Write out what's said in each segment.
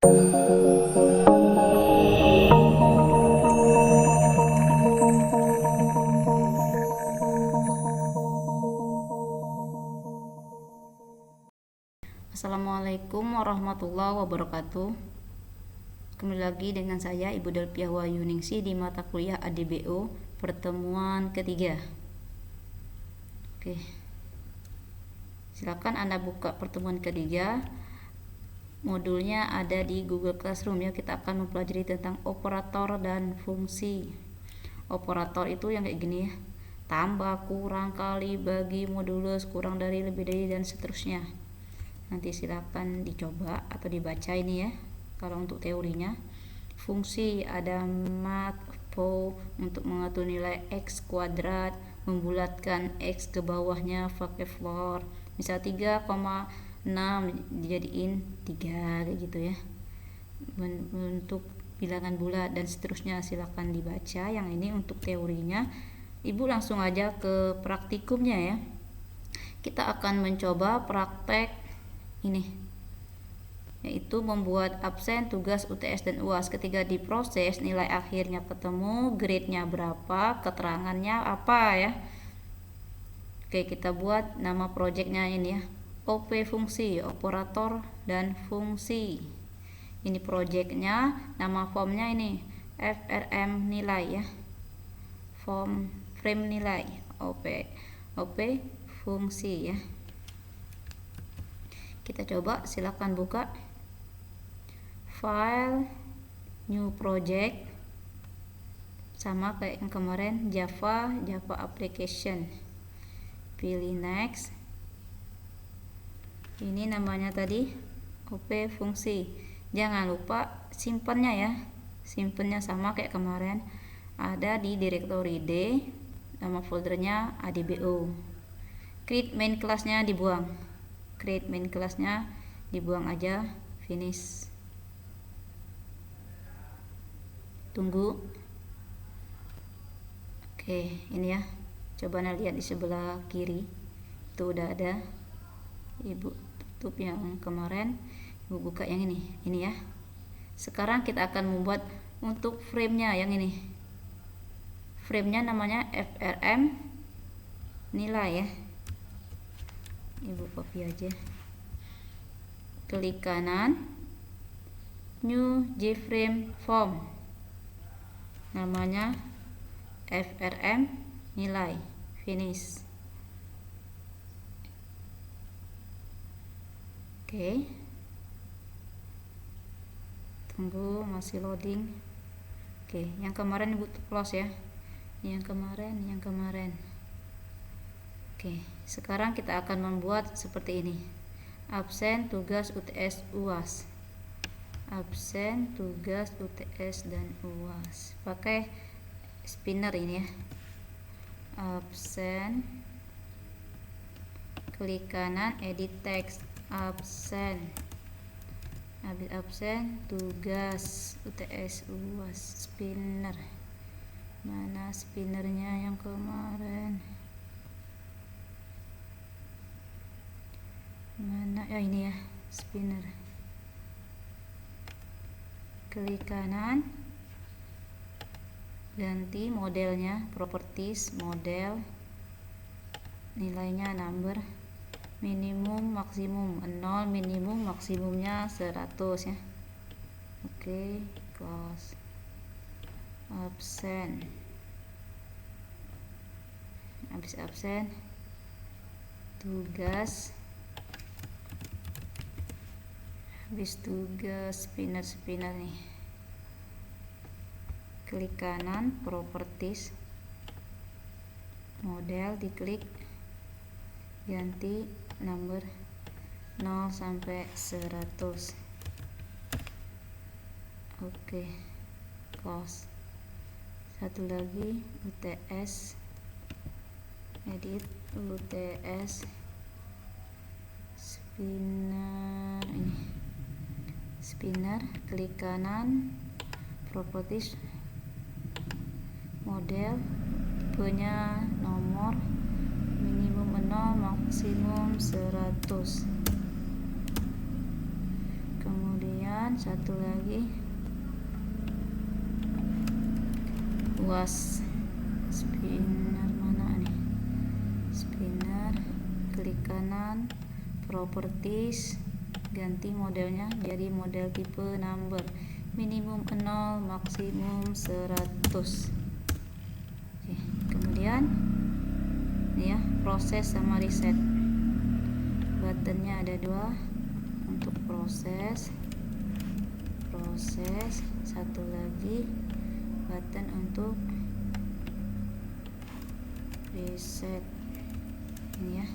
Assalamualaikum warahmatullahi wabarakatuh. Kembali lagi dengan saya Ibu Delpia Wahyuningsih di mata kuliah ADBO pertemuan ketiga. Oke, silakan Anda buka pertemuan ketiga. Modulnya ada di Google Classroom ya. Kita akan mempelajari tentang operator dan fungsi. Operator itu yang kayak gini ya: tambah, kurang, kali, bagi, modulus, kurang dari, lebih dari, dan seterusnya. Nanti silakan dicoba atau dibaca ini ya. Kalau untuk teorinya, fungsi ada mat, po untuk mengatur nilai x kuadrat, membulatkan x ke bawahnya pakai floor. Misal 3,6 dijadiin 3 kayak gitu ya. Untuk bilangan bulat dan seterusnya silakan dibaca. Yang ini untuk teorinya. Ibu langsung aja ke praktikumnya ya. Kita akan mencoba praktek ini, yaitu membuat absen, tugas, UTS, dan UAS. Ketika diproses, nilai akhirnya ketemu, grade-nya berapa, keterangannya apa ya. Oke, kita buat nama projectnya ini ya, OP fungsi, operator dan fungsi. Ini projectnya, nama formnya ini FRM nilai ya, form frame nilai OP fungsi ya. Kita coba, silakan buka file, new project, sama kayak yang kemarin, Java application. Pilih next. Ini namanya tadi OP fungsi. Jangan lupa simpennya ya. Simpennya sama kayak kemarin, ada di directory D, nama foldernya ADBO. Create main kelasnya dibuang. Create main kelasnya dibuang aja, finish. Tunggu. Oke, ini ya. Coba lihat di sebelah kiri. Itu udah ada. Ibu tutup yang kemarin, Ibu buka yang ini. Ini ya. Sekarang kita akan membuat untuk frame-nya yang ini. Frame-nya namanya FRM nilai ya. Ibu copy aja. Klik kanan, new JFrame form. Namanya FRM nilai, finish. Oke. Tunggu, masih loading. Oke, yang kemarin Ibu close ya. Yang kemarin. Oke, sekarang kita akan membuat seperti ini. Absen, tugas, UTS, UAS. Absen, tugas, UTS, dan UAS. Pakai spinner ini ya. Absen. Klik kanan, edit text. Absen. Habis absen, tugas, UTS, UAS. Spinner. Mana spinnernya yang kemarin? Mana ya, ini ya, spinner. Klik kanan, ganti modelnya, properties, model, nilainya number, minimum maksimum 0, minimum maksimumnya 100 ya. Oke, close. Absen. Habis absen, tugas. Habis tugas, spinner nih. Klik kanan, properties, model, diklik, ganti number 0 sampai 100. Oke, close. Satu lagi, UTS, edit, UTS, spinner ini. Spinner, klik kanan, properties, model, tipenya nomor, minimum 0, maksimum 100. Kemudian kemudian satu lagi UAS spinner, mana nih spinner, klik kanan, properties, ganti modelnya jadi model tipe number, minimum 0, maksimum 100. Oke, kemudian ini ya, proses sama reset. Buttonnya ada dua untuk proses, satu lagi button untuk reset. Ini ya,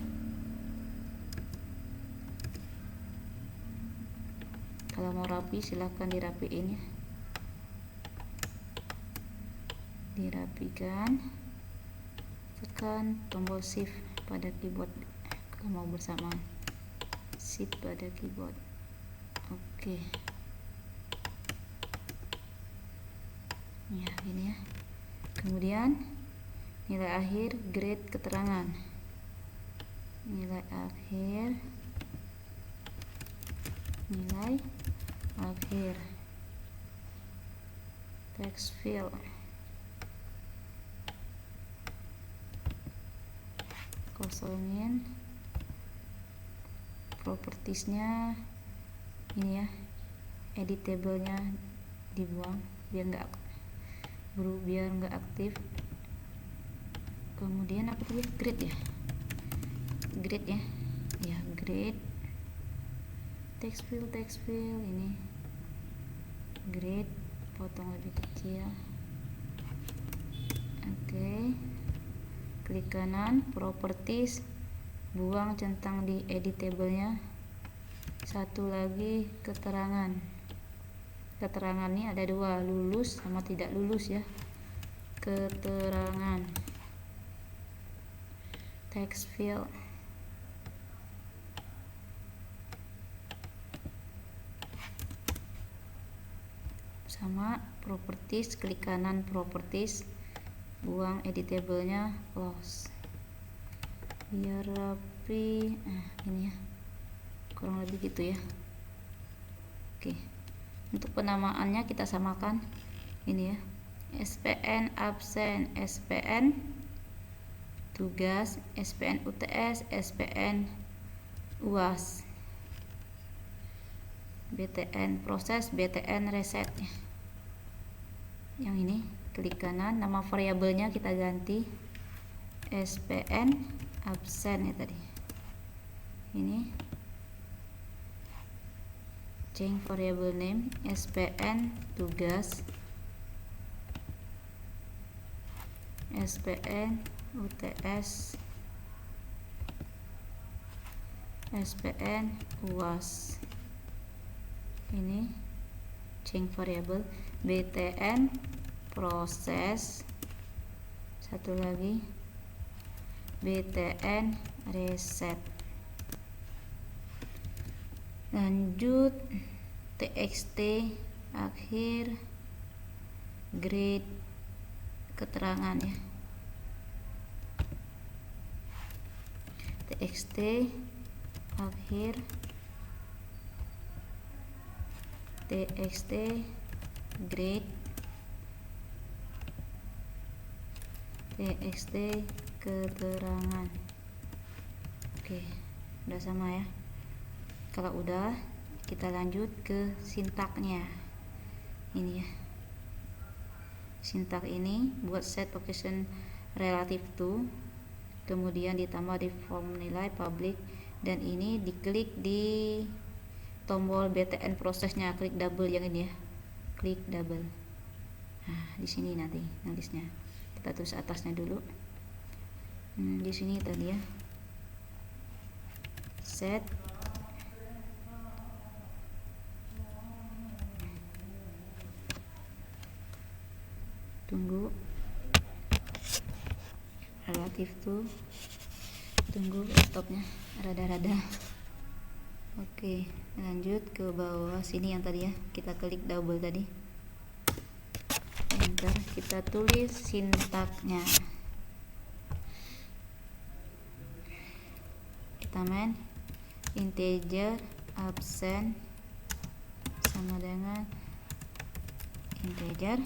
kalau mau rapi silahkan dirapiin ya, dirapikan, tekan tombol shift pada keyboard kalau mau bersamaan, shift pada keyboard. Oke ya, ini ya. Kemudian nilai akhir grade keterangan, nilai akhir text field, kosongin, propertiesnya ini ya, editable-nya dibuang biar nggak aktif. Kemudian apa tadi, grade ya, grade, text field ini grade, potong lebih kecil. Oke, klik kanan, properties, buang centang di editable-nya. Satu lagi keterangan ini ada dua, lulus sama tidak lulus ya. Keterangan text field, sama properties, klik kanan properties, buang editable-nya, close biar rapi. Ini ya, kurang lebih gitu ya. Oke, untuk penamaannya kita samakan ini ya, SPN absen, SPN tugas, SPN UTS, SPN UAS, BTN proses, BTN reset ya. Yang ini klik kanan, nama variabelnya kita ganti SPN absen ya tadi. Ini change variable name, SPN tugas, SPN UTS, SPN UAS. Ini change variable, BTN proses, satu lagi BTN reset. Lanjut txt akhir grade keterangan ya, txt akhir txt grade txt keterangan. Oke, udah sama ya. Kalau udah, kita lanjut ke sintaknya. Ini ya, sintak ini buat set occasion relative to, kemudian ditambah di form nilai public, dan ini diklik di tombol BTN prosesnya, klik double yang ini ya, klik double. Nah, di sini nanti nulisnya kita tulis atasnya dulu. Di sini tadi ya, set tunggu relatif tuh, tunggu stopnya rada-rada. Oke, lanjut ke bawah sini yang tadi ya, kita klik double tadi, enter, kita tulis sintaknya. Kita main integer absen sama dengan integer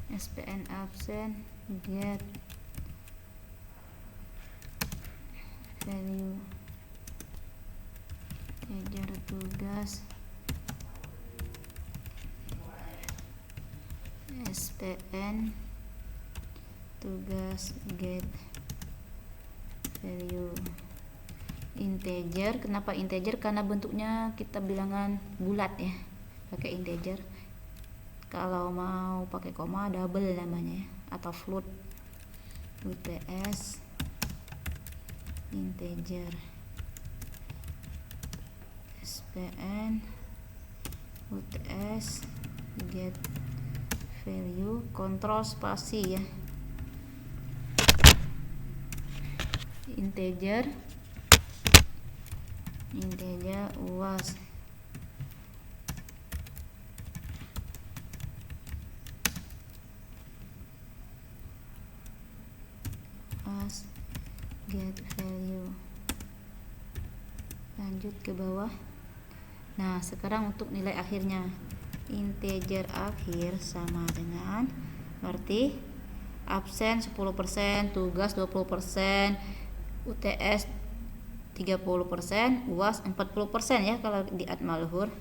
SPN absen get value integer tugas SPN tugas get value integer. Kenapa integer? Karena bentuknya kita bilangan bulat ya, pakai integer. Kalau mau pakai koma double namanya ya, atau float. UTS integer SPN UTS get value, kontrol spasi ya, integer UAS get value. Lanjut ke bawah. Nah, sekarang untuk nilai akhirnya, integer akhir sama dengan, berarti absen 10%, tugas 20%, UTS 30%, UAS 40% ya kalau di Atmaluhur.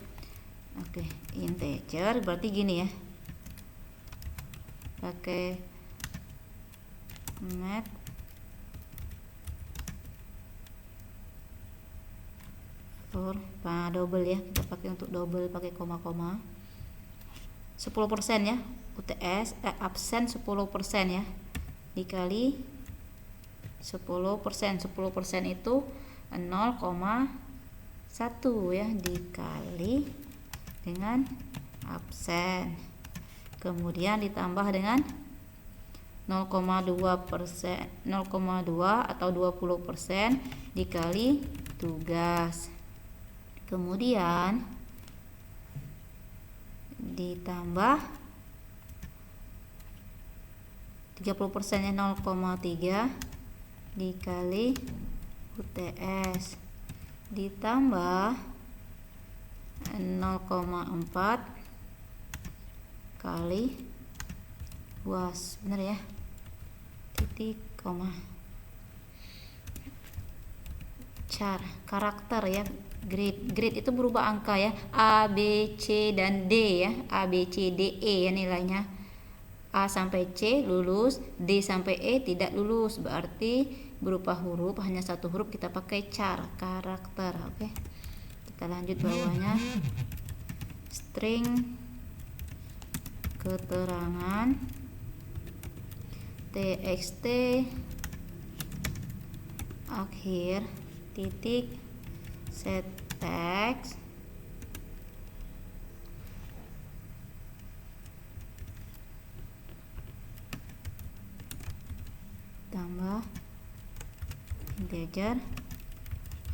Oke, integer berarti gini ya, pakai mat for double ya, kita pakai untuk double pakai koma-koma. 10% ya, UTS absen 10% ya, dikali 10%. 10% itu 0,1 ya, dikali dengan absen, kemudian ditambah dengan 0,2%, 0,2 atau 20% dikali tugas, kemudian ditambah 30% nya 0,3 dikali UTS, ditambah 0,4 kali UAS, bener ya, titik koma. Char karakter ya, grade itu berubah angka ya, A, B, C dan D ya, A, B, C, D, E ya nilainya. A sampai C lulus, D sampai E tidak lulus, berarti berupa huruf, hanya satu huruf kita pakai char karakter. Oke, kita lanjut bawahnya, string keterangan txt akhir titik set text tambah integer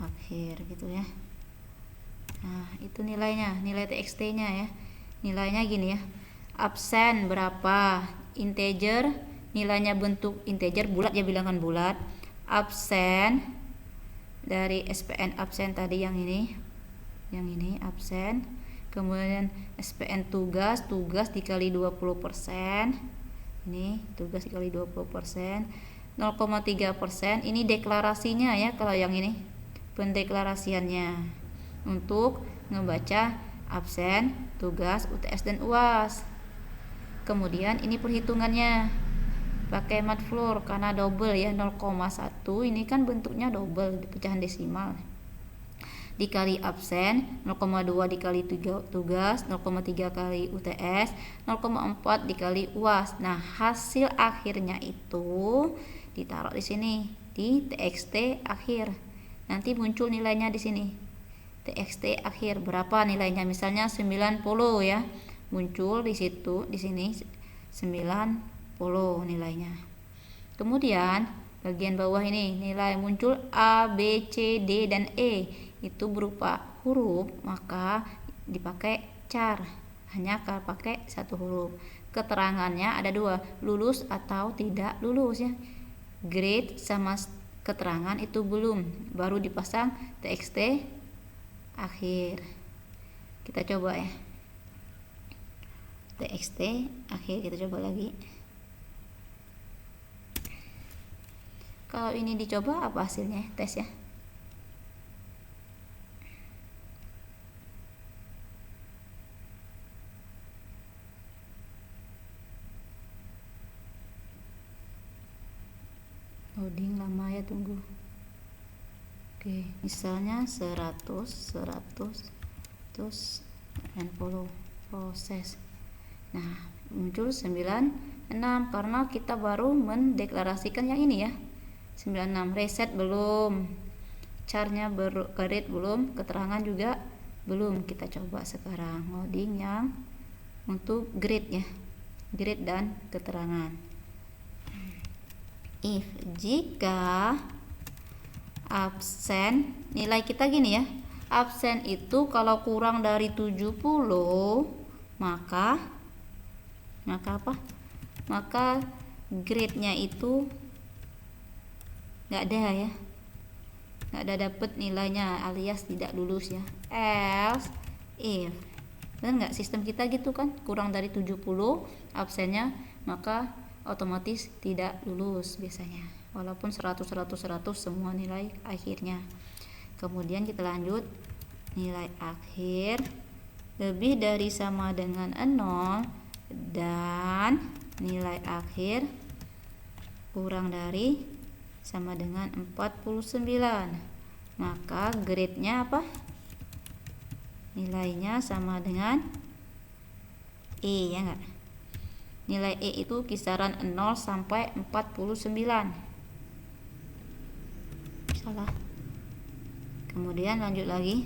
akhir gitu ya. Nah, itu nilainya, nilai txt nya ya, nilainya gini ya, absen berapa, integer nilainya bentuk integer bulat ya, bilangan bulat, absen dari SPN absen tadi yang ini absen, kemudian SPN tugas dikali 20%, ini tugas dikali 20%, 0,3%, ini deklarasinya ya, kalau yang ini pendeklarasiannya untuk ngebaca absen, tugas, UTS dan UAS. Kemudian ini perhitungannya pakai matfloor karena double ya, 0,1 ini kan bentuknya double di pecahan desimal, dikali absen, 0,2 dikali tugas, 0,3 kali UTS, 0,4 dikali UAS. Nah, hasil akhirnya itu ditaruh di sini di txt akhir. Nanti muncul nilainya di sini. TXT akhir berapa nilainya? Misalnya 90 ya. Muncul di situ, di sini 90 nilainya. Kemudian bagian bawah ini nilai muncul A, B, C, D dan E. Itu berupa huruf, maka dipakai char. Hanya kalau pakai satu huruf. Keterangannya ada dua, lulus atau tidak lulus ya. Grade sama keterangan itu belum, baru dipasang txt akhir. Kita coba ya, txt akhir, kita coba lagi. Kalau ini dicoba apa hasilnya, tes ya. Loading lama ya, tunggu. Oke, misalnya 100 terus follow proses. Nah, muncul 96 karena kita baru mendeklarasikan yang ini ya. 96 reset belum, charnya grid belum, keterangan juga belum. Kita coba sekarang loading yang untuk grid ya, grid dan keterangan. If jika absen, nilai kita gini ya, absen itu kalau kurang dari 70 maka apa? Maka grade-nya itu nggak ada ya, nggak ada dapet nilainya, alias tidak lulus ya. Else if, benar nggak sistem kita gitu kan, kurang dari 70 absennya maka otomatis tidak lulus biasanya, walaupun 100 semua nilai akhirnya. Kemudian kita lanjut, nilai akhir lebih dari sama dengan 0 dan nilai akhir kurang dari sama dengan 49, maka grade-nya apa? Nilainya sama dengan E ya enggak? Nilai E itu kisaran 0 sampai 49. Salah. Kemudian lanjut lagi.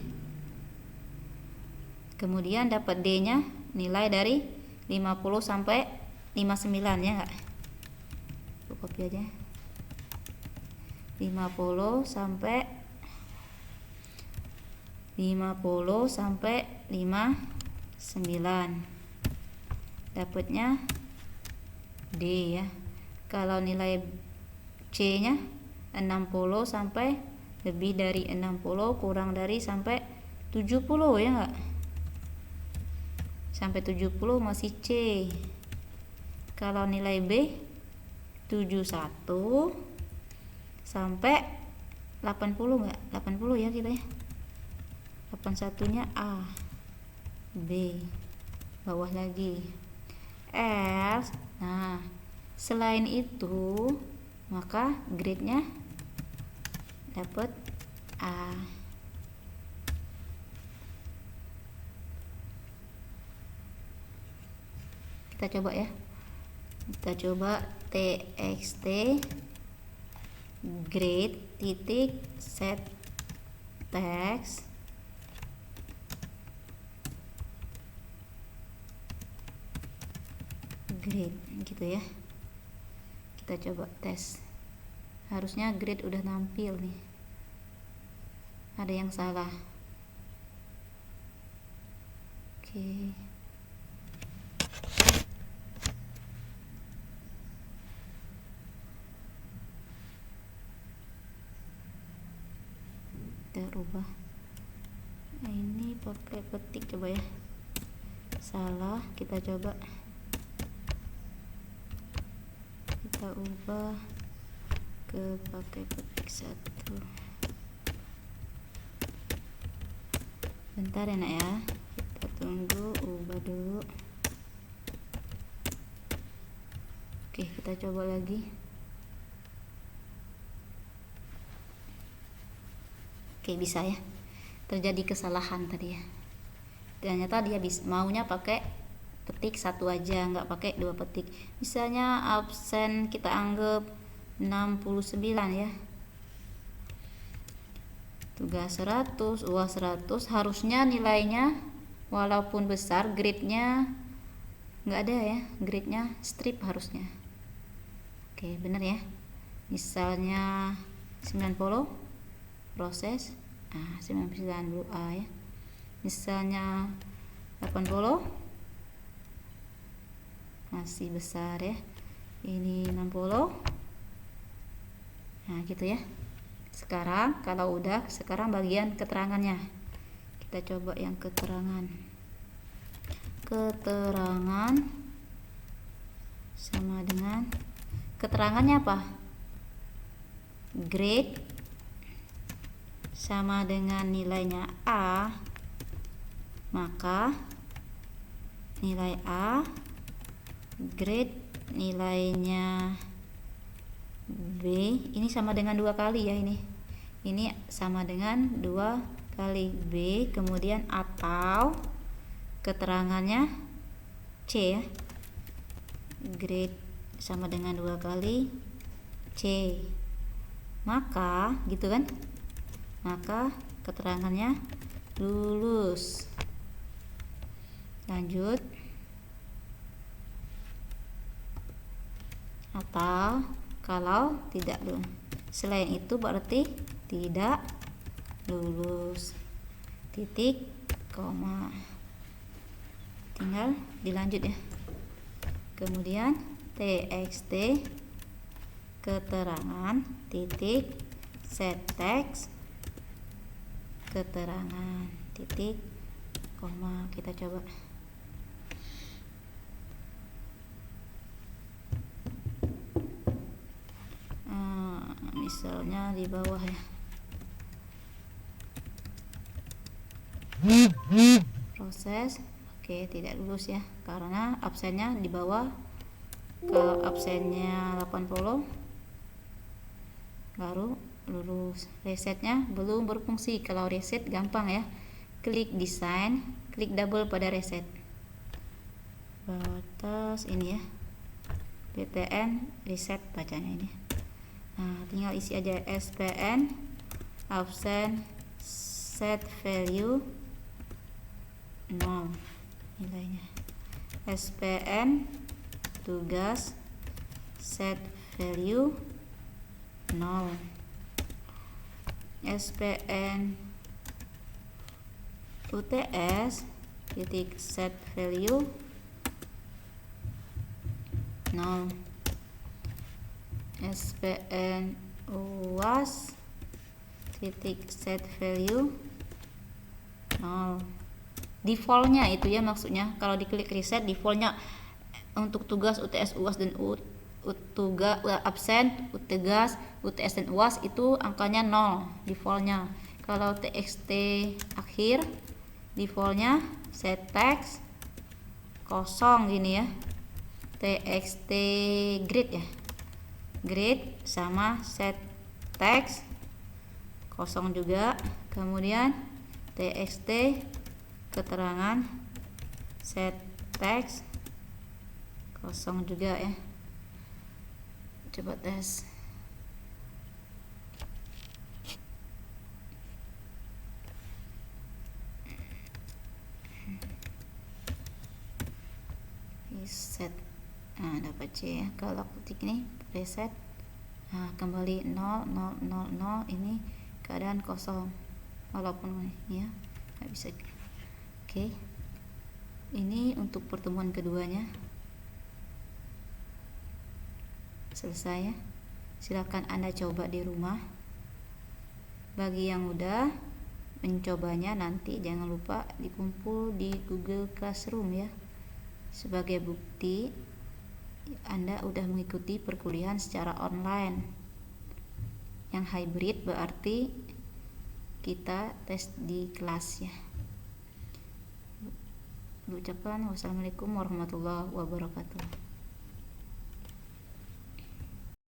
Kemudian dapat D-nya nilai dari 50 sampai 59 ya enggak? Aku copy aja. 50 sampai 59. Dapatnya D ya. Kalau nilai C nya 60 sampai lebih dari 60 kurang dari sampai 70 ya enggak? Sampai 70 masih C. Kalau nilai B 71 sampai 80 enggak? 80 ya kita ya. 81 nya A. B. Bawah lagi. Else. Nah, selain itu maka grade-nya dapat A. Kita coba ya. Kita coba txt grade titik set text grade gitu ya. Kita coba tes. Harusnya grade udah nampil nih. Ada yang salah. Oke. Kita rubah. Nah, ini pakai petik coba ya. Salah, kita coba. Kita ubah ke pakai petik 1. Bentar ya nak ya, kita tunggu, ubah dulu. Oke, kita coba lagi. Oke, bisa ya. Terjadi kesalahan tadi ya. Ternyata dia maunya pakai petik 1 aja, nggak pakai 2 petik. Misalnya absen kita anggap 69 ya. Tugas 100, UAS 100, harusnya nilainya walaupun besar grade-nya nggak ada ya, grade-nya strip harusnya. Oke, bener ya. Misalnya 90 proses, 99 dulu A ya. Misalnya 80 masih besar ya. Ini 60. Nah, gitu ya. Sekarang kalau udah, sekarang bagian keterangannya. Kita coba yang keterangan. Keterangan sama dengan, keterangannya apa? Grade sama dengan nilainya A, maka nilai A, grade nilainya B, ini sama dengan 2 kali ya, ini sama dengan 2 kali B, kemudian atau keterangannya C ya, grade sama dengan 2 kali C, maka gitu kan, maka keterangannya lulus. Lanjut. Atau kalau tidak lulus, selain itu berarti tidak lulus, titik, koma, tinggal dilanjut ya. Kemudian txt keterangan titik set text keterangan titik, koma, kita coba. Misalnya di bawah ya, proses, oke, tidak lulus ya, karena absennya di bawah, ke absennya 80 baru lulus. Resetnya belum berfungsi. Kalau reset gampang ya, klik desain, klik double pada reset, batas ini ya, PTN reset bacanya ini. Nah, tinggal isi aja SPN absen set value 0 nilainya, SPN tugas set value 0, SPN UTS titik set value 0, SPN UAS titik set value 0. Defaultnya itu ya, maksudnya kalau diklik reset defaultnya untuk tugas UTS UAS dan tugas absen tugas UTS dan UAS itu angkanya 0 defaultnya. Kalau TXT akhir defaultnya set text kosong gini ya, TXT grade ya, grade sama set text kosong juga. Kemudian TXT keterangan set text kosong juga ya. Coba tes. Reset. Nah, dapat C ya. Kalau ketik ini reset, nah, kembali 0 0 0 0, ini keadaan kosong walaupun ini ya nggak bisa. Oke, ini untuk pertemuan keduanya selesai ya. Silakan Anda coba di rumah. Bagi yang udah mencobanya, nanti jangan lupa dikumpul di Google Classroom ya, sebagai bukti Anda udah mengikuti perkuliahan secara online. Yang hybrid berarti kita tes di kelas ya. Ucapkan wassalamualaikum warahmatullahi wabarakatuh.